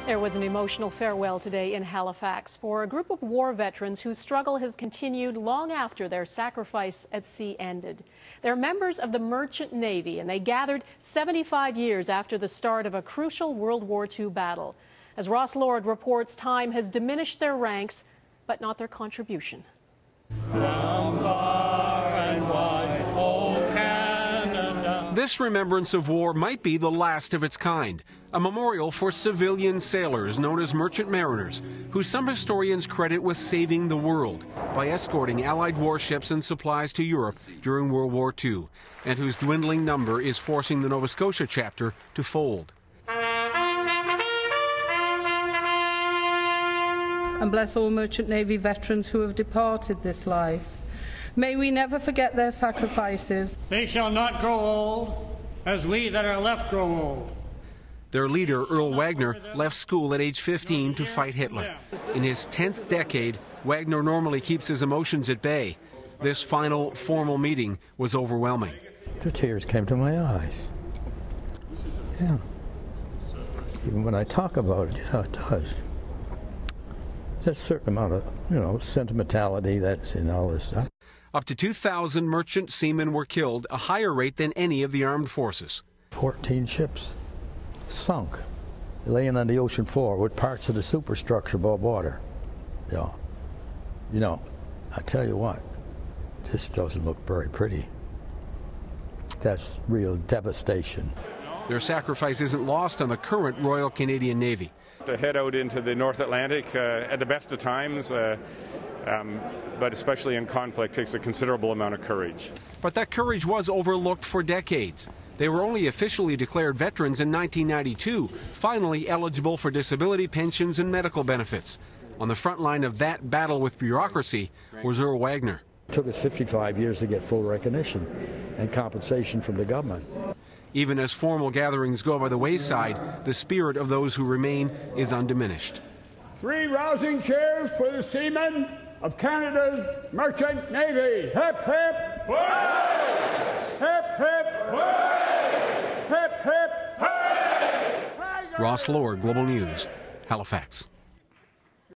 There was an emotional farewell today in Halifax for a group of war veterans whose struggle has continued long after their sacrifice at sea ended. They're members of the Merchant Navy, and they gathered 75 years after the start of a crucial World War II battle. As Ross Lord reports, time has diminished their ranks, but not their contribution. From far and wide, oh Canada. This remembrance of war might be the last of its kind, a memorial for civilian sailors known as merchant mariners, who some historians credit with saving the world by escorting Allied warships and supplies to Europe during World War II, and whose dwindling number is forcing the Nova Scotia chapter to fold. And bless all Merchant Navy veterans who have departed this life. May we never forget their sacrifices. They shall not grow old, as we that are left grow old. Their leader, Earl Wagner, left school at age 15 to fight Hitler. In his 10th decade, Wagner normally keeps his emotions at bay. This final formal meeting was overwhelming. The tears came to my eyes. Yeah. Even when I talk about it, yeah, it does. There's a certain amount of, sentimentality that's in all this stuff. Up to 2,000 merchant seamen were killed, a higher rate than any of the armed forces. 14 ships sunk, laying on the ocean floor with parts of the superstructure above water. I tell you what, this doesn't look very pretty. That's real devastation. Their sacrifice isn't lost on the current Royal Canadian Navy. To head out into the North Atlantic at the best of times, but especially in conflict, takes a considerable amount of courage. But that courage was overlooked for decades. They were only officially declared veterans in 1992, finally eligible for disability pensions and medical benefits. On the front line of that battle with bureaucracy was Earl Wagner. It took us 55 years to get full recognition and compensation from the government. Even as formal gatherings go by the wayside, the spirit of those who remain is undiminished. 3 rousing cheers for the seamen of Canada's Merchant Navy. Hip, hip! Hooray! Hip, hip! Hooray! Hip, hip! Hooray! Ross Lord, Global News, Halifax.